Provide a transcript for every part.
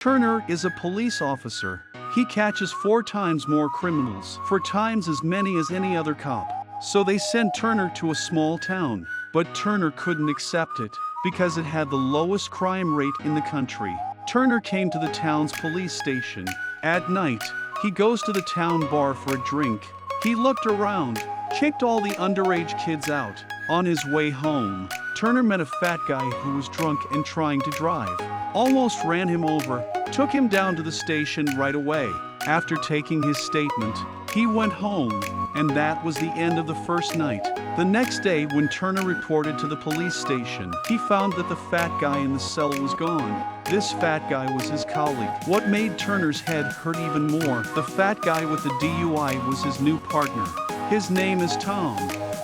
Turner is a police officer. He catches 4 times more criminals, 4 times as many as any other cop. So they sent Turner to a small town, but Turner couldn't accept it because it had the lowest crime rate in the country. Turner came to the town's police station. At night, he goes to the town bar for a drink. He looked around, kicked all the underage kids out. On his way home, Turner met a fat guy who was drunk and trying to drive. Almost ran him over, took him down to the station right away. After taking his statement, he went home, and that was the end of the first night. The next day, when Turner reported to the police station, he found that the fat guy in the cell was gone. This fat guy was his colleague. What made Turner's head hurt even more, the fat guy with the DUI was his new partner. His name is Tom.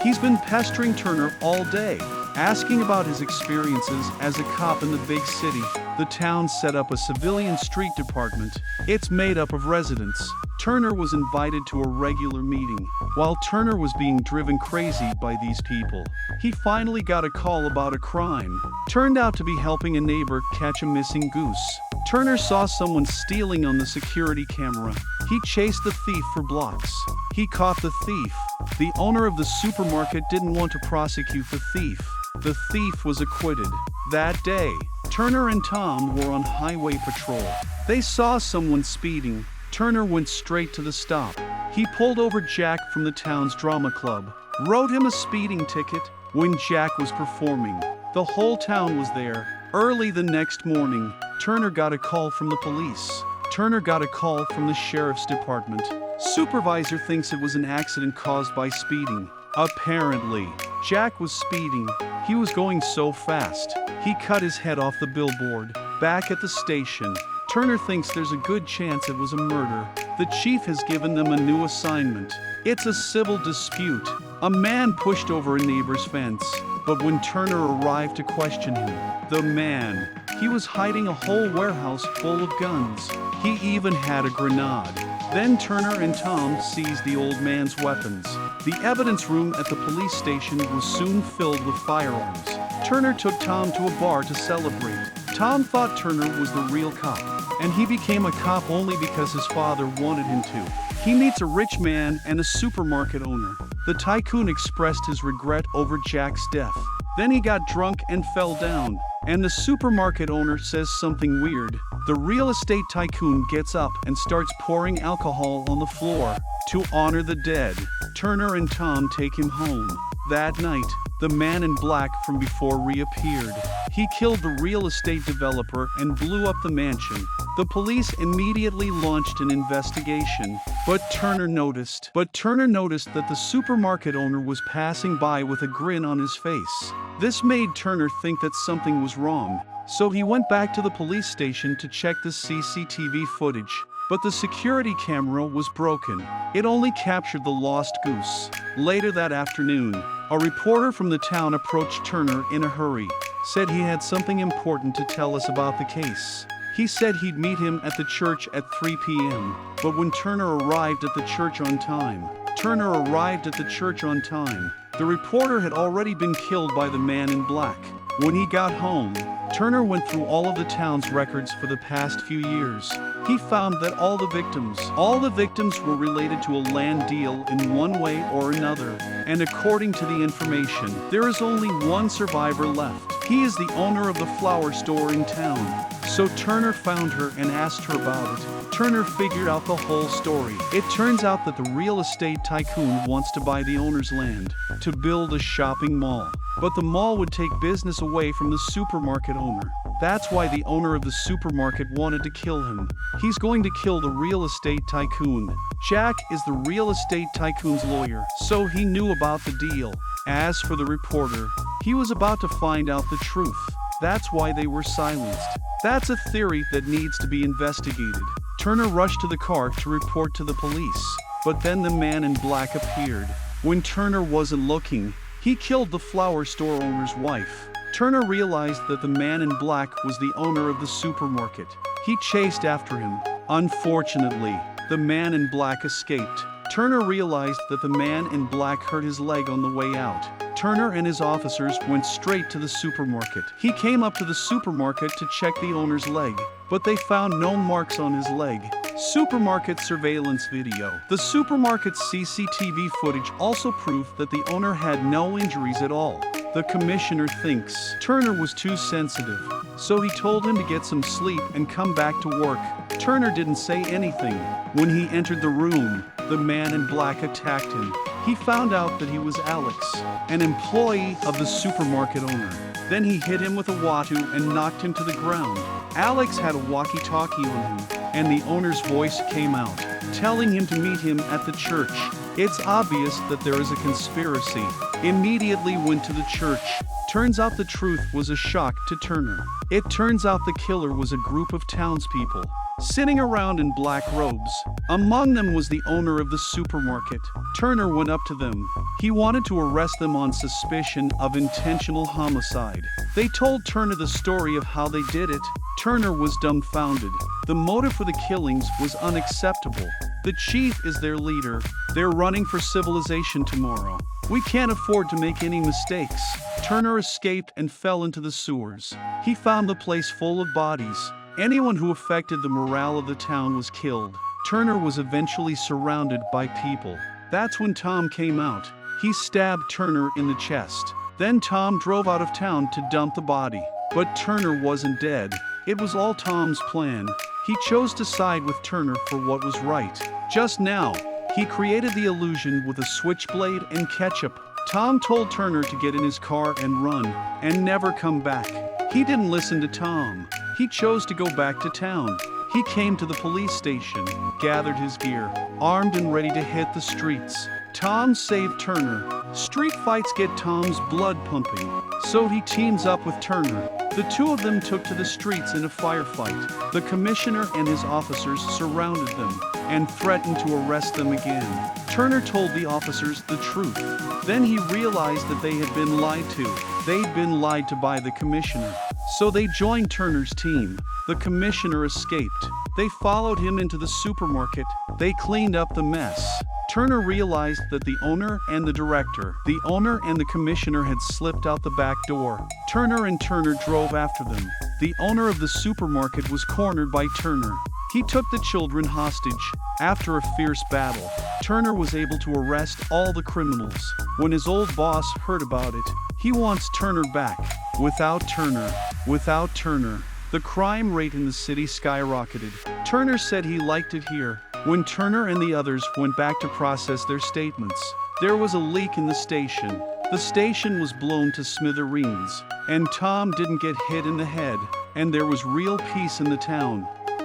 He's been pestering Turner all day, asking about his experiences as a cop in the big city. The town set up a civilian street department. It's made up of residents. Turner was invited to a regular meeting. While Turner was being driven crazy by these people, he finally got a call about a crime. Turned out to be helping a neighbor catch a missing goose. Turner saw someone stealing on the security camera. He chased the thief for blocks. He caught the thief. The owner of the supermarket didn't want to prosecute the thief. The thief was acquitted. That day, Turner and Tom were on highway patrol. They saw someone speeding. Turner went straight to the stop. He pulled over Jack from the town's drama club, wrote him a speeding ticket. When Jack was performing, the whole town was there. Early the next morning, Turner got a call from the police. Turner got a call from the sheriff's department. Supervisor thinks it was an accident caused by speeding. Apparently, Jack was speeding. He was going so fast, he cut his head off the billboard. Back at the station, Turner thinks there's a good chance it was a murder. The chief has given them a new assignment. It's a civil dispute. A man pushed over a neighbor's fence, but when Turner arrived to question him, the man, he was hiding a whole warehouse full of guns. He even had a grenade. Then Turner and Tom seized the old man's weapons. The evidence room at the police station was soon filled with firearms. Turner took Tom to a bar to celebrate. Tom thought Turner was the real cop, and he became a cop only because his father wanted him to. He meets a rich man and a supermarket owner. The tycoon expressed his regret over Jack's death. Then he got drunk and fell down, and the supermarket owner says something weird. The real estate tycoon gets up and starts pouring alcohol on the floor. To honor the dead, Turner and Tom take him home. That night, the man in black from before reappeared. He killed the real estate developer and blew up the mansion. The police immediately launched an investigation, but Turner noticed that the supermarket owner was passing by with a grin on his face. This made Turner think that something was wrong, so he went back to the police station to check the CCTV footage. But the security camera was broken. It only captured the lost goose. Later that afternoon, a reporter from the town approached Turner in a hurry, said he had something important to tell us about the case. He said he'd meet him at the church at 3 p.m., but when Turner arrived at the church on time, the reporter had already been killed by the man in black. When he got home, Turner went through all of the town's records for the past few years. He found that all the victims were related to a land deal in one way or another. And according to the information, there is only one survivor left. He is the owner of the flower store in town. So Turner found her and asked her about it. Turner figured out the whole story. It turns out that the real estate tycoon wants to buy the owner's land to build a shopping mall. But the mall would take business away from the supermarket owner. That's why the owner of the supermarket wanted to kill him. He's going to kill the real estate tycoon. Jack is the real estate tycoon's lawyer, so he knew about the deal. As for the reporter, he was about to find out the truth. That's why they were silenced. That's a theory that needs to be investigated. Turner rushed to the car to report to the police, but then the man in black appeared. When Turner wasn't looking, he killed the flower store owner's wife. Turner realized that the man in black was the owner of the supermarket. He chased after him. Unfortunately, the man in black escaped. Turner realized that the man in black hurt his leg on the way out. Turner and his officers went straight to the supermarket. He came up to the supermarket to check the owner's leg, but they found no marks on his leg. Supermarket surveillance video. The supermarket's CCTV footage also proved that the owner had no injuries at all. The commissioner thinks Turner was too sensitive, so he told him to get some sleep and come back to work. Turner didn't say anything. When he entered the room, the man in black attacked him. He found out that he was Alex, an employee of the supermarket owner. Then he hit him with a watu and knocked him to the ground. Alex had a walkie-talkie on him, and the owner's voice came out, telling him to meet him at the church. It's obvious that there is a conspiracy. Immediately went to the church. Turns out the truth was a shock to Turner. It turns out the killer was a group of townspeople, sitting around in black robes. Among them was the owner of the supermarket. Turner went up to them. He wanted to arrest them on suspicion of intentional homicide. They told Turner the story of how they did it. Turner was dumbfounded. The motive for the killings was unacceptable. The chief is their leader. They're running for civilization tomorrow. We can't afford to make any mistakes. Turner escaped and fell into the sewers. He found the place full of bodies. Anyone who affected the morale of the town was killed. Turner was eventually surrounded by people. That's when Tom came out. He stabbed Turner in the chest. Then Tom drove out of town to dump the body. But Turner wasn't dead. It was all Tom's plan. He chose to side with Turner for what was right. Just now, he created the illusion with a switchblade and ketchup. Tom told Turner to get in his car and run, and never come back. He didn't listen to Tom. He chose to go back to town. He came to the police station, gathered his gear, armed and ready to hit the streets. Tom saved Turner. Street fights get Tom's blood pumping, so he teams up with Turner. The two of them took to the streets in a firefight. The commissioner and his officers surrounded them and threatened to arrest them again. Turner told the officers the truth. Then he realized that they had been lied to. They'd been lied to by the commissioner. So they joined Turner's team. The commissioner escaped. They followed him into the supermarket. They cleaned up the mess. Turner realized that the owner and the commissioner had slipped out the back door. Turner drove after them. The owner of the supermarket was cornered by Turner. He took the children hostage. After a fierce battle, Turner was able to arrest all the criminals. When his old boss heard about it, he wants Turner back. Without Turner, the crime rate in the city skyrocketed. Turner said he liked it here. When Turner and the others went back to process their statements, there was a leak in the station. The station was blown to smithereens, and Tom didn't get hit in the head, and there was real peace in the town.